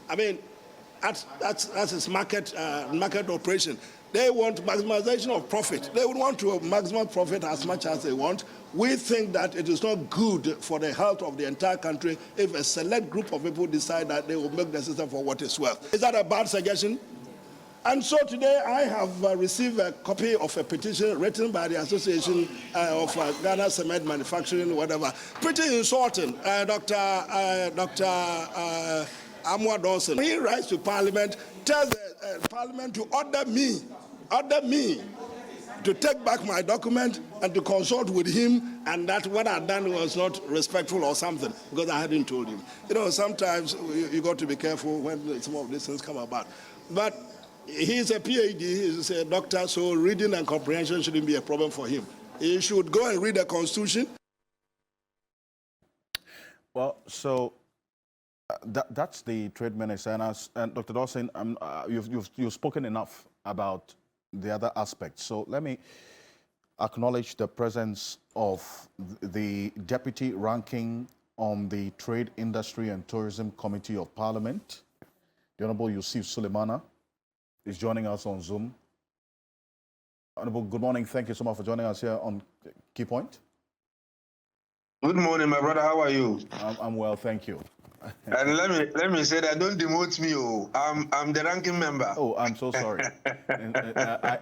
I mean, that's its market operation. They want maximization of profit. They would want to maximize profit as much as they want. We think that it is not good for the health of the entire country if a select group of people decide that they will make the system for what it's worth. Is that a bad suggestion? And so today I have received a copy of a petition written by the Association of Ghana Cement Manufacturing, whatever. Pretty insulting. Dr. Amwa Dawson, he writes to Parliament, tells the Parliament to order me to take back my document and to consult with him, and that what I'd done was not respectful or something, because I hadn't told him. You know, sometimes you got to be careful when some of these things come about. But he's a PhD, he's a doctor, so reading and comprehension shouldn't be a problem for him. He should go and read the Constitution. Well, so that's the trade minister, and Dr. Dawson, you've spoken enough about the other aspects. So let me acknowledge the presence of the deputy ranking on the Trade, Industry and Tourism Committee of Parliament, the Honorable Yusuf Sulemana, is joining us on Zoom. Honorable, good morning. Thank you so much for joining us here on Key Point. Good morning, my brother. How are you? I'm well, thank you. And let me say that don't demote me. Oh, I'm the ranking member. Oh, I'm so sorry.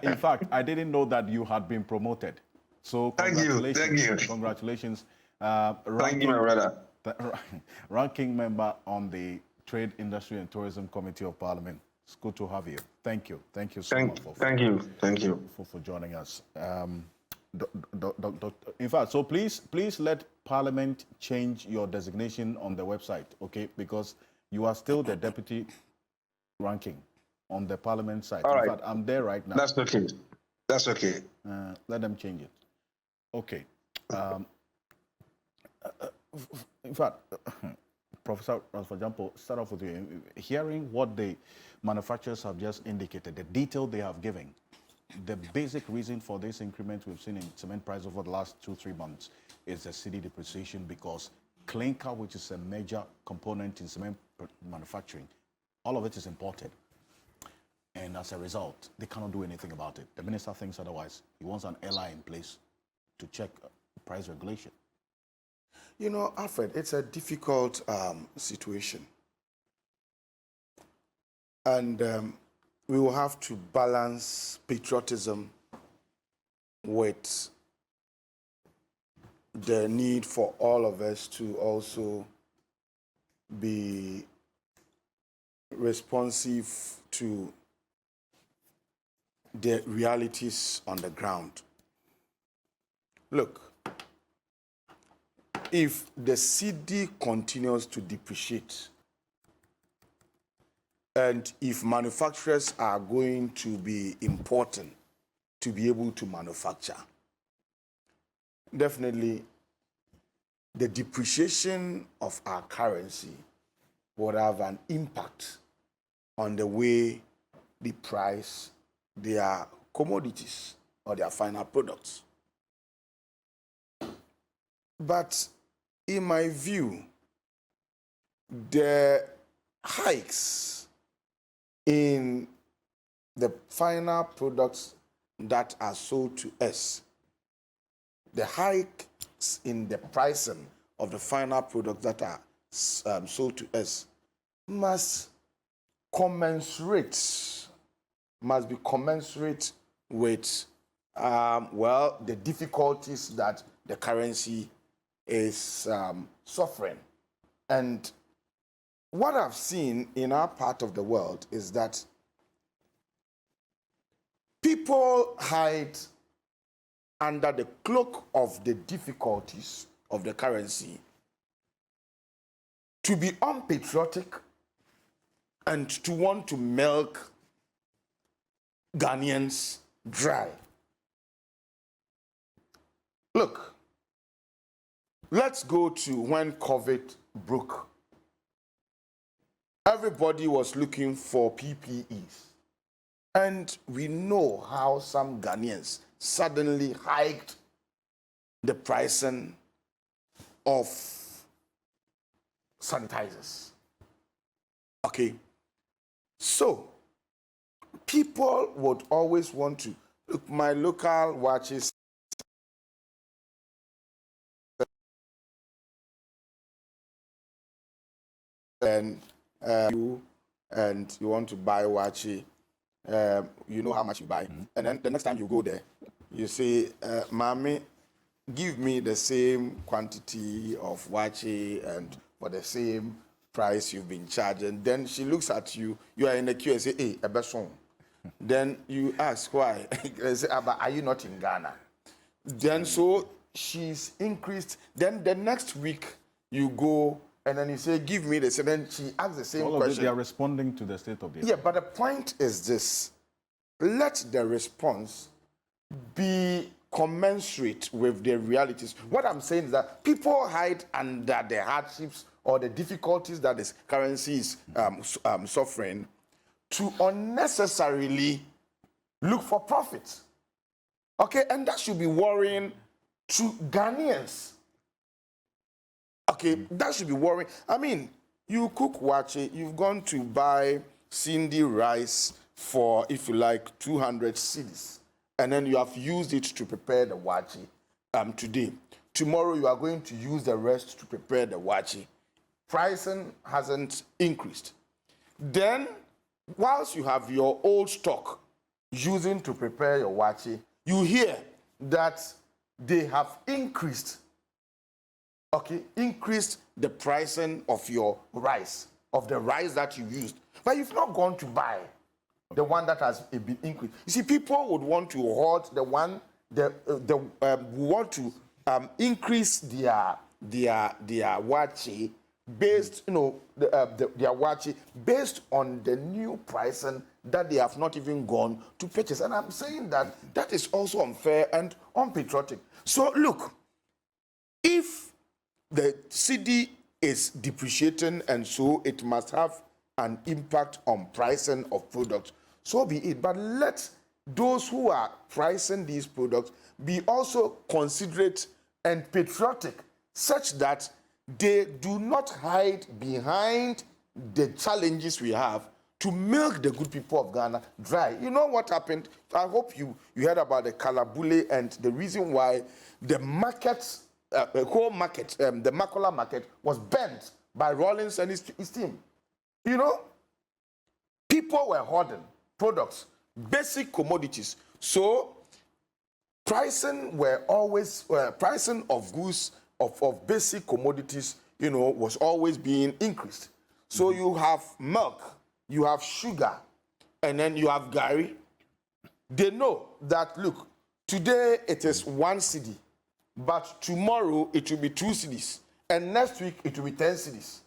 In fact, I didn't know that you had been promoted. So congratulations. Thank you. Congratulations. Thank you, my brother. Ranking member on the Trade, Industry and Tourism Committee of Parliament. It's good to have you. Thank you. Thank you so much for joining us. In fact, so please let Parliament change your designation on the website, okay? Because you are still the deputy ranking on the Parliament site. All right. In fact, I'm there right now. That's okay. That's okay. Let them change it. Okay. In fact, Professor Gyampo, start off with you. Hearing what the manufacturers have just indicated, the detail they have given, the basic reason for this increment we've seen in cement price over the last 2-3 months is the cedi depreciation, because clinker, which is a major component in cement manufacturing, all of it is imported. And as a result, they cannot do anything about it. The minister thinks otherwise. He wants an LI in place to check price regulation. You know, Alfred, it's a difficult situation. And we will have to balance patriotism with the need for all of us to also be responsive to the realities on the ground. Look, if the cedi continues to depreciate, and if manufacturers are going to be important to be able to manufacture, definitely the depreciation of our currency would have an impact on the way they price their commodities or their final products. But in my view, the hikes in the final products that are sold to us, the hikes in the pricing of the final products that are sold to us must be commensurate with, well, the difficulties that the currency is suffering. And what I've seen in our part of the world is that people hide under the cloak of the difficulties of the currency to be unpatriotic and to want to milk Ghanaians dry. Look, let's go to when COVID broke. Everybody was looking for PPEs. And we know how some Ghanaians suddenly hiked the pricing of sanitizers. Okay, So, people would always want to look. My local watches and you want to buy watchy, you know how much you buy, and then the next time you go there, you say, "Mommy, give me the same quantity of watchy and for the same price you've been charging." Then she looks at you. You are in the queue and say, "Hey, a person." Then you ask why. They say, "But are you not in Ghana?" Then so she's increased. Then the next week you go and then you say, "Give me this." And then she asks the same All of question. this, they are responding to the state of the Yeah, but the point is this: let the response be commensurate with the realities. What I'm saying is that people hide under the hardships or the difficulties that this currency is suffering to unnecessarily look for profits. Okay, and that should be worrying to Ghanaians. Okay, that should be worrying. I mean, you cook wache, you've gone to buy Cindy rice for, if you like, 200 cedis, and then you have used it to prepare the wache today. Tomorrow you are going to use the rest to prepare the wache. Pricing hasn't increased. Then, whilst you have your old stock using to prepare your wache, you hear that they have increased the pricing of your rice, of the rice that you used. But you've not gone to buy the one that has been increased. You see, people would want to hoard the one, want to increase their wache based, their wache based on the new pricing that they have not even gone to purchase. And I'm saying that that is also unfair and unpatriotic. So look, if the cedi is depreciating and so it must have an impact on pricing of products, so be it. But let those who are pricing these products be also considerate and patriotic, such that they do not hide behind the challenges we have to milk the good people of Ghana dry. You know what happened? I hope you heard about the Kalabule and the reason why the market, the whole market, the Makola market was bent by Rawlings and his team. You know, people were hoarding products, basic commodities. So pricing were always, pricing of goods, of basic commodities, was always being increased. So you have milk, you have sugar, and then you have gari. They know that, look, today it is 1 cedi, but tomorrow it will be 2 cedis, and next week it will be 10 cedis.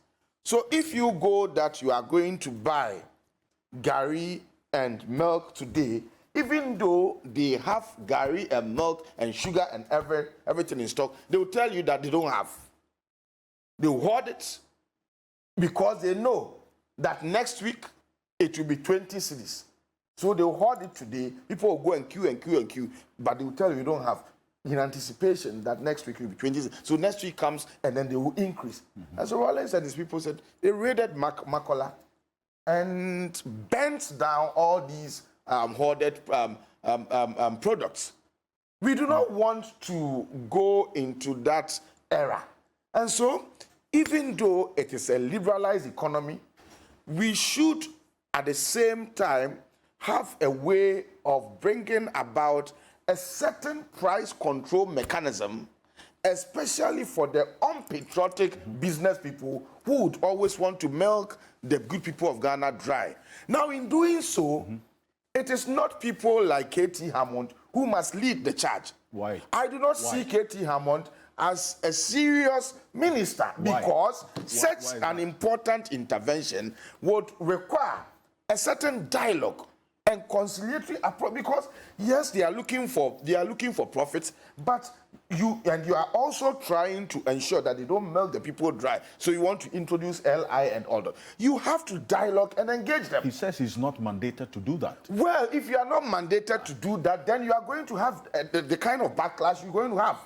So if you go that you are going to buy gari and milk today, even though they have gari and milk and sugar and everything in stock, they will tell you that they don't have. They will hoard it because they know that next week it will be 20 cedis. So they will hoard it today. People will go and queue and queue and queue, but they will tell you don't have, in anticipation that next week will be 20 cedis. So next week comes and then they will increase. And so Rollins and his people said they raided Makola and bent down all these hoarded products. We do not want to go into that era. And so, even though it is a liberalized economy, we should at the same time have a way of bringing about a certain price control mechanism, especially for the unpatriotic business people who would always want to milk the good people of Ghana dry. Now, in doing so, it is not people like K.T. Hammond who must lead the charge. Why? I do not see K.T. Hammond as a serious minister because such an important intervention would require a certain dialogue and conciliatory approach, because yes, they are looking for profits, but you are also trying to ensure that they don't milk the people dry. So you want to introduce LI and all that. You have to dialogue and engage them. He says he's not mandated to do that. Well, if you are not mandated to do that, then you are going to have the kind of backlash you're going to have.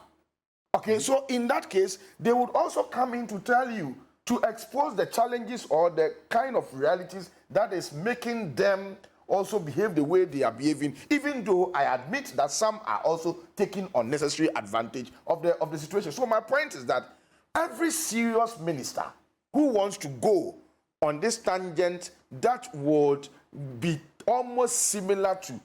Okay, so in that case, they would also come in to tell you, to expose the challenges or the kind of realities that is making them also behave the way they are behaving, even though I admit that some are also taking unnecessary advantage of the situation. So my point is that every serious minister who wants to go on this tangent that would be almost similar to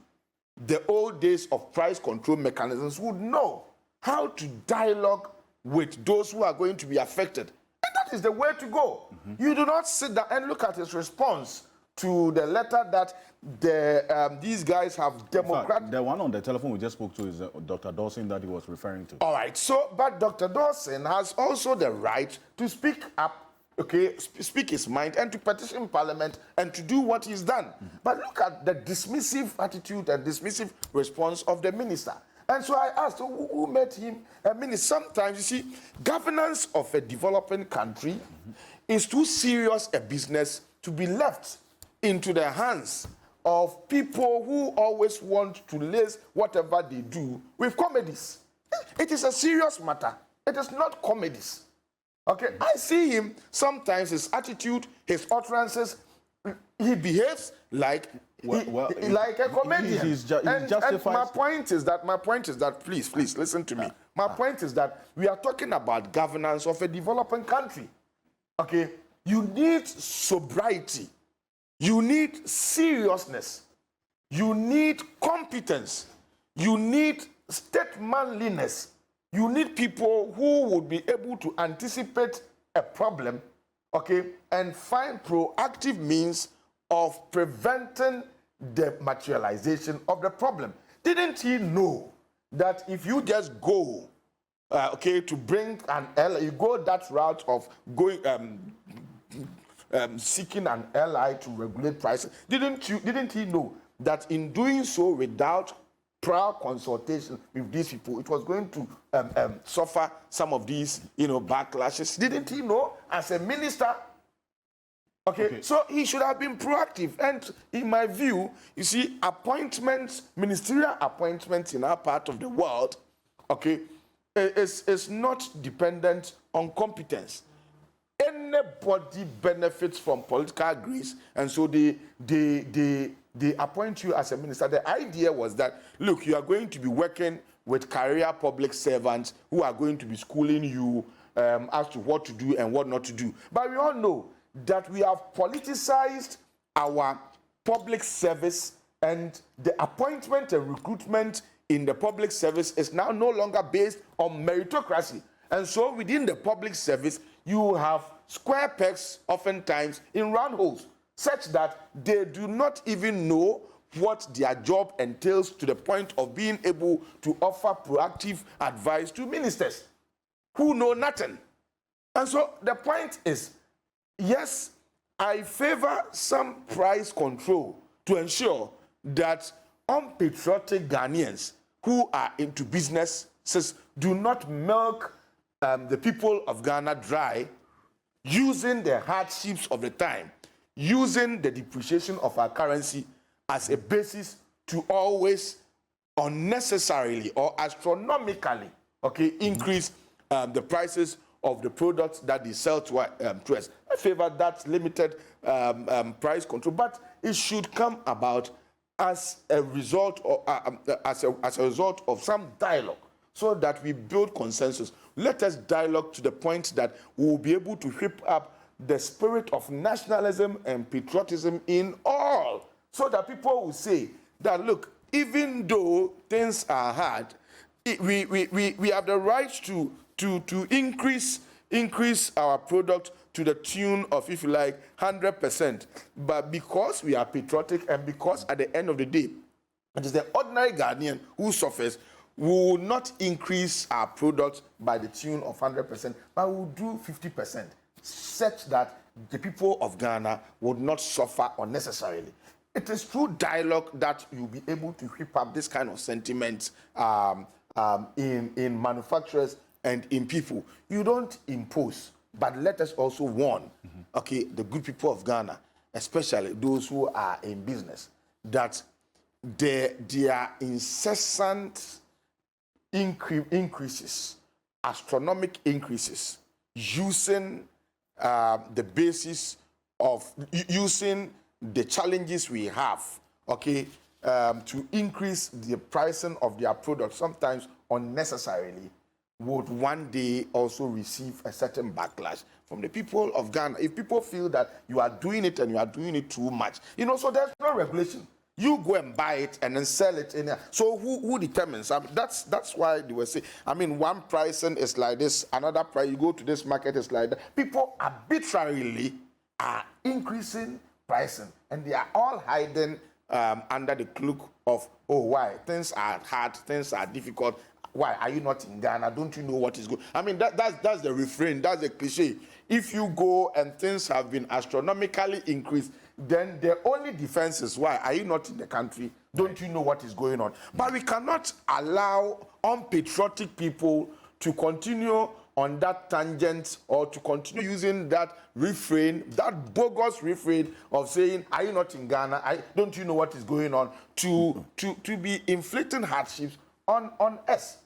the old days of price control mechanisms would know how to dialogue with those who are going to be affected. And that is the way to go. You do not sit down and look at his response to the letter that these guys have democratic. The one on the telephone we just spoke to is Dr. Dawson that he was referring to. All right, so, but Dr. Dawson has also the right to speak up, okay, speak his mind and to petition Parliament and to do what he's done. But look at the dismissive attitude and dismissive response of the minister. And so I asked, who made him a minister? Sometimes, you see, governance of a developing country is too serious a business to be left into the hands of people who always want to lace whatever they do with comedies. It is a serious matter. It is not comedies. Okay, I see him, sometimes his attitude, his utterances, he behaves like like a comedian. And my point is that, please listen to me. My point is that we are talking about governance of a developing country. Okay, you need sobriety, you need seriousness, you need competence, you need statesmanliness, you need people who would be able to anticipate a problem, okay, and find proactive means of preventing the materialization of the problem. Didn't he know that if you just go, okay, to bring an ally, you go that route of going, seeking an ally to regulate prices? Didn't he know that in doing so without prior consultation with these people, it was going to suffer some of these, backlashes? Didn't he know as a minister? Okay, so he should have been proactive. And in my view, you see, appointments, ministerial appointments in our part of the world, okay, is not dependent on competence. Anybody benefits from political grace, and so they appoint you as a minister. The idea was that, look, you are going to be working with career public servants who are going to be schooling you as to what to do and what not to do. But we all know that we have politicized our public service, and the appointment and recruitment in the public service is now no longer based on meritocracy. And so within the public service, you have square pegs oftentimes in round holes, such that they do not even know what their job entails, to the point of being able to offer proactive advice to ministers who know nothing. And so the point is, yes, I favor some price control to ensure that unpatriotic Ghanaians who are into businesses do not milk the people of Ghana dry, using the hardships of the time, using the depreciation of our currency as a basis to always unnecessarily or astronomically, okay, increase the prices of the products that they sell to us. I favor that limited price control, but it should come about as a result of, as a result of some dialogue, so that we build consensus. Let us dialogue to the point that we will be able to whip up the spirit of nationalism and patriotism in all, so that people will say that, look, even though things are hard, we have the right to increase our product to the tune of, if you like, 100%. But because we are patriotic, and because at the end of the day, it is the ordinary Ghanaian who suffers, we will not increase our product by the tune of 100%, but we will do 50%, such that the people of Ghana would not suffer unnecessarily. It is through dialogue that you'll be able to whip up this kind of sentiment in manufacturers and in people. You don't impose, but let us also warn, okay, the good people of Ghana, especially those who are in business, that their incessant increases, astronomic increases, using the basis of using the challenges we have, okay, to increase the pricing of their products, sometimes unnecessarily, would one day also receive a certain backlash from the people of Ghana. If people feel that you are doing it and you are doing it too much, you know, so there's no regulation. You go and buy it and then sell it in there. So who determines? I mean, that's why they were saying, I mean, one pricing is like this, another price, you go to this market is like that. People arbitrarily are increasing pricing, and they are all hiding under the cloak of, oh, why? Things are hard, things are difficult. Why are you not in Ghana? Don't you know what is good? I mean, that's the refrain, that's the cliche. If you go and things have been astronomically increased, then the only defense is, why are you not in the country? Don't you know what is going on? But we cannot allow unpatriotic people to continue on that tangent, or to continue using that refrain, that bogus refrain of saying, are you not in Ghana? Don't you know what is going on? To be inflicting hardships on us.